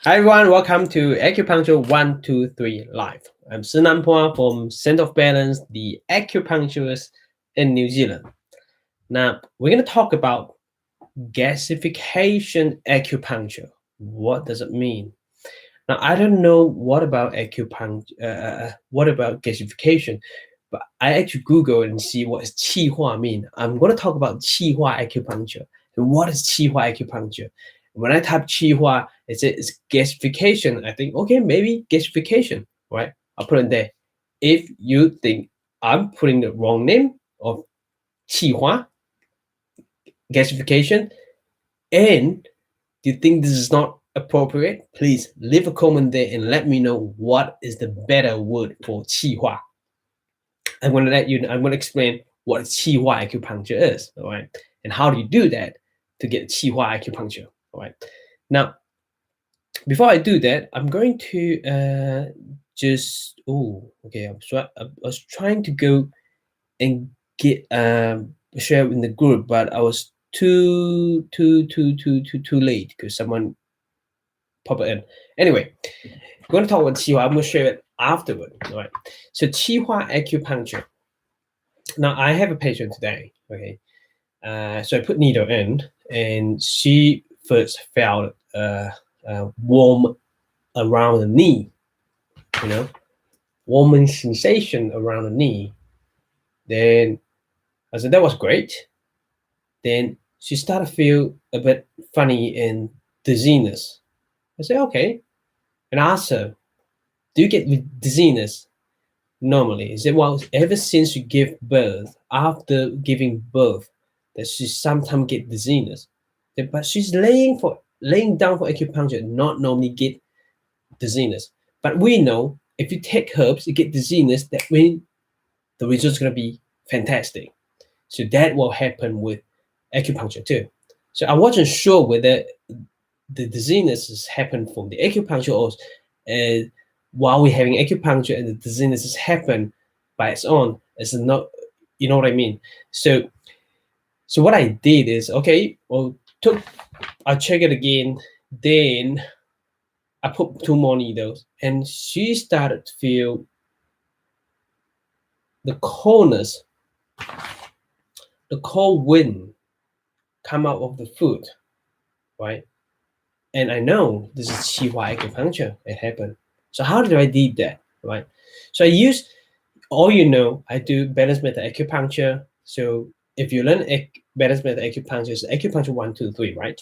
Hi everyone, welcome to Acupuncture 123 Live. I'm Szenan Phua from Szenan-Balance, the acupuncturist in New Zealand. Now, we're going to talk about gasification acupuncture. What does it mean? Now, I don't know what about acupuncture, what about gasification, but I actually Google and see what does QIHUA mean. I'm going to talk about QIHUA acupuncture. And what is QIHUA acupuncture? When I type QIHUA, it says it's gasification. I think, okay, maybe gasification, right? I'll put it there. If you think I'm putting the wrong name of QIHUA, gasification, and you think this is not appropriate, please leave a comment there and let me know what is the better word for QIHUA. I'm going to let you know, I'm going to explain what QIHUA acupuncture is, all right? And how do you do that to get QIHUA acupuncture, all right? Now, before I do that, I'm going to I was trying to go and get share in the group, but I was too late because someone popped in. Anyway, we're going to talk about QIHUA. I'm going to share it afterward, all right? So QIHUA acupuncture. Now I have a patient today, okay? So I put needle in, and she first felt warm around the knee, warming sensation around the knee. Then I said that was great. Then she started to feel a bit funny and dizziness. I said okay, and I asked her, "Do you get dizziness normally?" He said, "Well, ever since you give birth, after giving birth, that she sometimes get dizziness. But she's laying down for acupuncture, not normally get dizziness. But we know if you take herbs, you get dizziness, that means the result's gonna be fantastic. So that will happen with acupuncture too. So I wasn't sure whether the dizziness has happened from the acupuncture or while we're having acupuncture and the dizziness has happened by its own. It's not, you know what I mean? So what I did is, okay, well, I check it again, then I put 2 more needles, and she started to feel the coldness, the cold wind come out of the foot, right? And I know this is QIHUA acupuncture. It happened. So how did I do that, right? So I use, I do balance method acupuncture. So if you learn balance method acupuncture, it's acupuncture 1, 2, 3, right?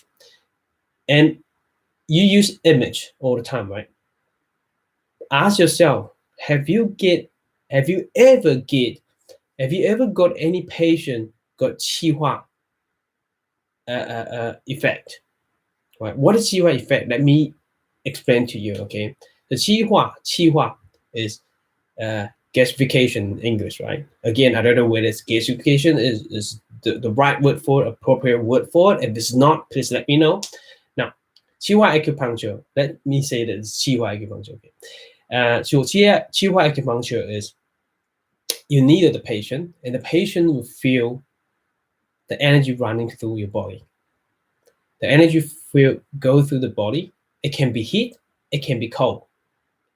And you use image all the time, right? Ask yourself, have you ever got any patient got QIHUA effect? Right? What is QIHUA effect? Let me explain to you. Okay, the QIHUA is gasification in English, right? Again, I don't know whether it's gasification is the right word for it, appropriate word for it. If it's not, please let me know. Now, QIHUA acupuncture. Let me say that it's QIHUA acupuncture. Okay. So QIHUA acupuncture is you needle the patient, and the patient will feel the energy running through your body. The energy will go through the body. It can be heat, it can be cold,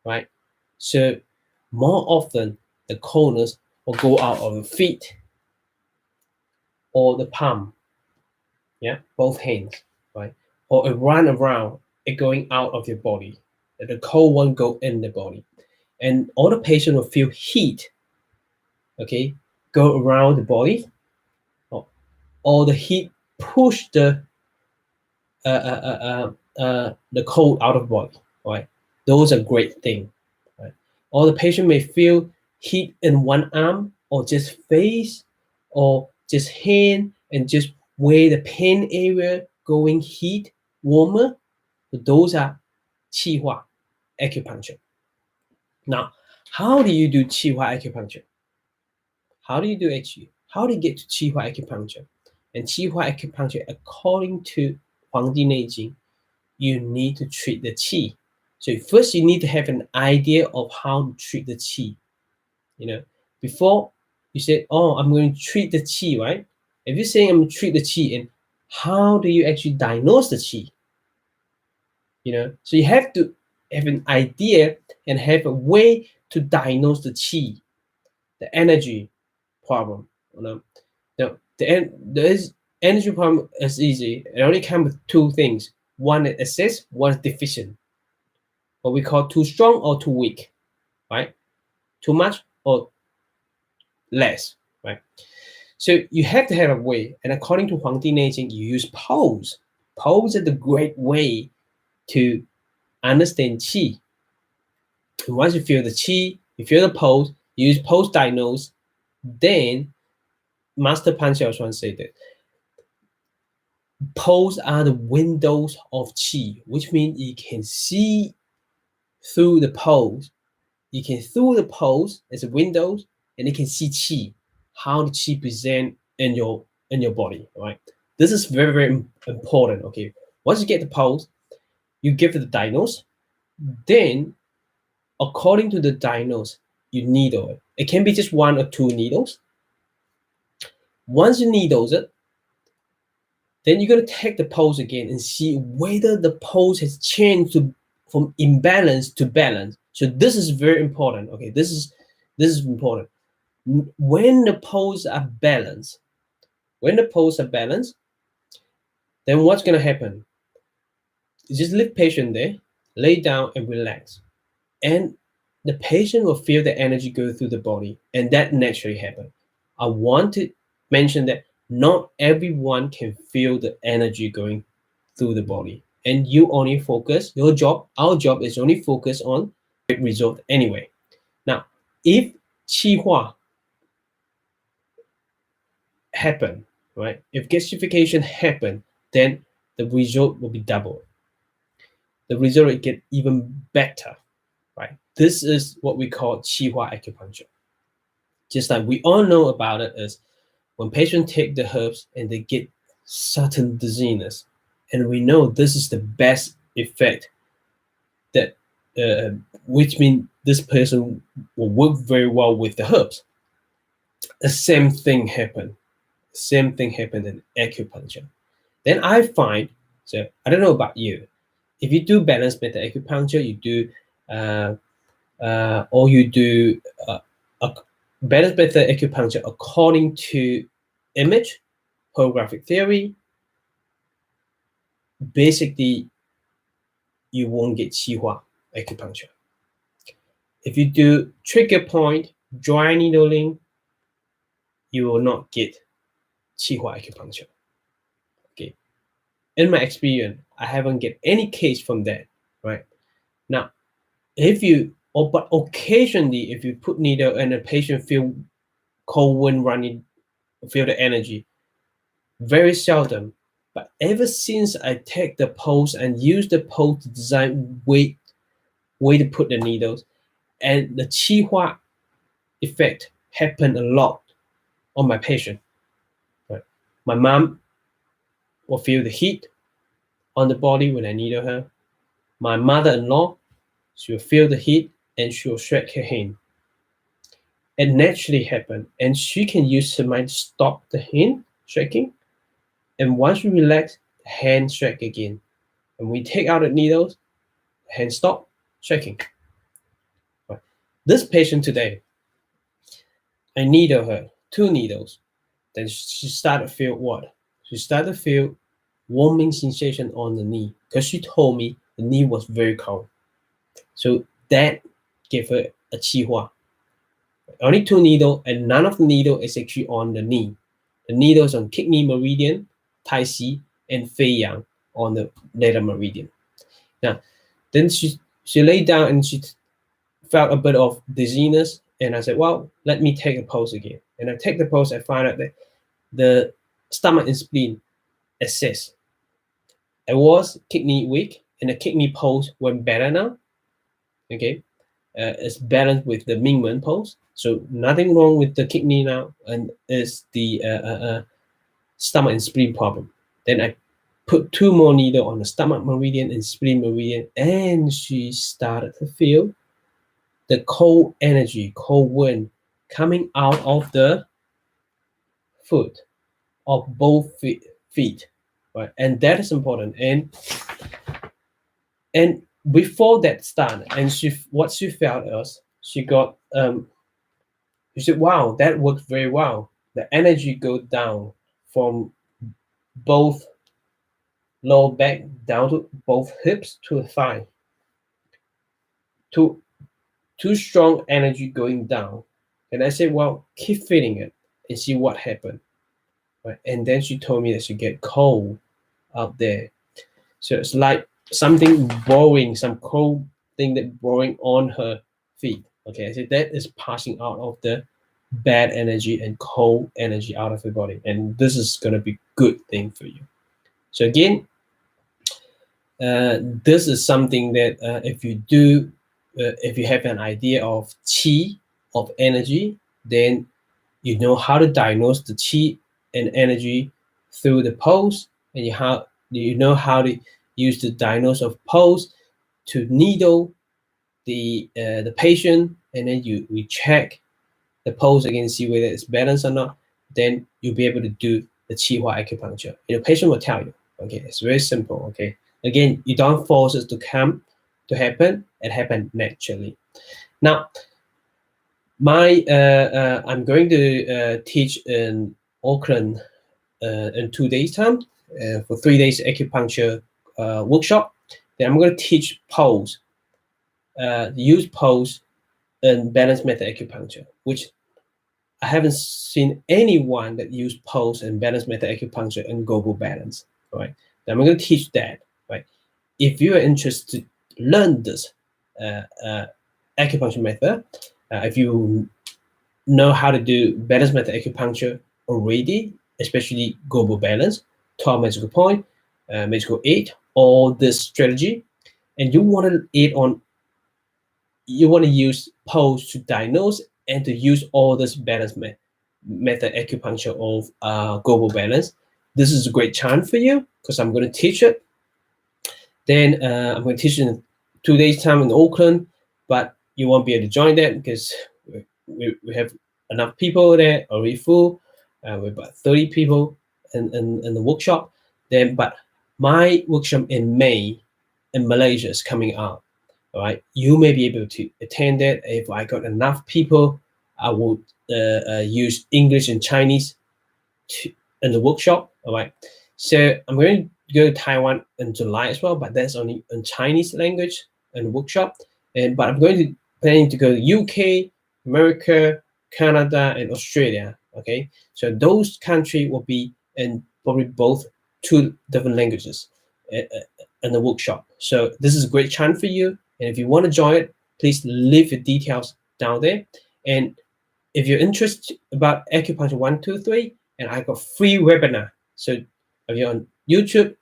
right? So more often the coldness will go out of the feet or the palm, yeah, both hands, right? Or it run around, it going out of your body. The cold one go in the body, and all the patient will feel heat, okay, go around the body, or the heat push the cold out of body, right? Those are great things, right? Or the patient may feel heat in one arm, or just face, or just hand, and just where the pain area going heat warmer. Those are QIHUA acupuncture. Now, how do you do QIHUA acupuncture? How do you get to QIHUA acupuncture? And QIHUA acupuncture, according to Huang Di Nei Jing, you need to treat the qi. So first you need to have an idea of how to treat the qi. Before you say, oh, I'm going to treat the qi, right? If you're saying I'm going to treat the qi, and how do you actually diagnose the qi? So you have to have an idea and have a way to diagnose the qi, the energy problem. Now, the energy problem is easy. It only comes with two things. One is excess, one is deficient. What we call too strong or too weak, right? Too much or less, right? So you have to have a way. And according to Huang Di Neijing, you use pose. Pose is the great way to understand qi. And once you feel the qi, you feel the pose, you use pose diagnose, then Master Pan Xiaoshuan said that pose are the windows of qi, which means you can see through the pose. You can through the pose as a windows, and you can see qi, how the qi present in your body. Right. This is very, very important. Okay. Once you get the pose, you give it the diagnose. Then, according to the diagnose, you needle it. It can be just 1 or 2 needles. Once you needles it, then you're going to take the pose again and see whether the pose has changed from imbalance to balance. So this is very important. Okay, this is important. When the pose are balanced, then what's going to happen? You just leave patient there, lay down and relax, and the patient will feel the energy go through the body, and that naturally happens. I want to mention that not everyone can feel the energy going through the body, and you only focus our job is only focus on the result anyway. Now, if QIHUA happen, right? If gasification happen, then the result will be double. The result will get even better, right? This is what we call QIHUA acupuncture. Just like we all know about it is when patients take the herbs and they get certain dizziness, and we know this is the best effect that, which means this person will work very well with the herbs. The same thing happened. Same thing happened in acupuncture. Then I find, so I don't know about you, if you do balance method acupuncture, you do, or you do a balance method acupuncture according to image, holographic theory, basically you won't get QIHUA acupuncture. If you do trigger point, dry needling, you will not get QIHUA acupuncture. Okay. In my experience, I haven't get any case from that, right? Now, but occasionally, if you put needle and a patient feel cold wind running, feel the energy, very seldom. But ever since I take the pose and use the pose to design way to put the needles, and the QIHUA effect happened a lot on my patient. Right? My mom will feel the heat on the body when I needle her. My mother-in-law, she will feel the heat and she will shake her hand. It naturally happened, and she can use her mind to stop the hand shaking. And once we relax, the hand shake again. And we take out the needles, hand stop shaking. Right. This patient today, I needle her 2 needles. Then she started to feel what? She started to feel warming sensation on the knee because she told me the knee was very cold. So that gave her a QIHUA. Only 2 needles, and none of the needle is actually on the knee. The needle is on kidney meridian, Tai Si, and Fei Yang on the lateral meridian. Now, then she laid down and she felt a bit of dizziness, and I said, well, let me take a pulse again. And I take the pulse, I find out that the stomach and spleen assess. It was kidney weak, and the kidney pulse went better now. Okay, it's balanced with the Mingmen pulse, so nothing wrong with the kidney now, and it's the stomach and spleen problem. Then I put 2 more needles on the stomach meridian and spleen meridian, and she started to feel the cold energy, cold wind coming out of the foot of both feet, right? And that is important. And And before that started, and what she felt was she got she said, wow, that worked very well. The energy goes down from both lower back down to both hips to the thigh. Too strong energy going down. And I said, well, keep feeling it and see what happened. Right? And then she told me that she get cold out there. So it's like something blowing, some cold thing that blowing on her feet. Okay, I said that is passing out of the bad energy and cold energy out of her body, and this is going to be good thing for you. So again, this is something that if you do, if you have an idea of qi, of energy, then you know how to diagnose the qi and energy through the pulse, and you know how to use the diagnosis of pulse to needle the patient, and then we check the pulse again, see whether it's balanced or not. Then you'll be able to do the QIHUA acupuncture. Your patient will tell you. Okay, it's very simple. Okay, again, you don't force it to happen. It happens naturally. Now, I'm going to teach in Auckland in 2 days time for 3 days acupuncture workshop. Then I'm going to teach pulse, use pulse in balanced method acupuncture, which I haven't seen anyone that use pulse and balanced method acupuncture and global balance. Right? Now I'm going to teach that. Right? If you are interested to learn this acupuncture method, if you know how to do balanced method acupuncture already, especially global balance, 12 magical point, magical 8, all this strategy, and you want to use pulse to diagnose and to use all this balance method acupuncture of global balance, this is a great chance for you because I'm going to teach it. Then I'm going to teach it in 2 days time in Auckland, but you won't be able to join that because we have enough people there already full. We're about 30 people in the workshop. Then, but my workshop in May in Malaysia is coming up. All right, you may be able to attend that. If I got enough people, I will use English and Chinese in the workshop. All right, so I'm going to go to Taiwan in July as well, but that's only in Chinese language in the workshop. But I'm planning to go to UK, America, Canada, and Australia. Okay, so those countries will be in probably both 2 different languages in the workshop. So this is a great chance for you. And if you want to join it, please leave your details down there. And if you're interested about acupuncture 1, 2, 3, and I got free webinar. So if you're on YouTube,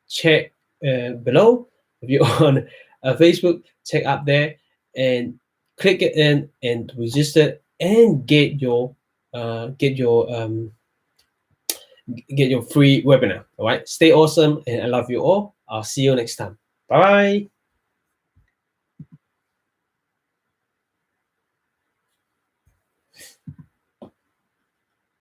check below. If you're on Facebook, check up there and click it in and register and get your free webinar. All right. Stay awesome, and I love you all. I'll see you next time. Bye.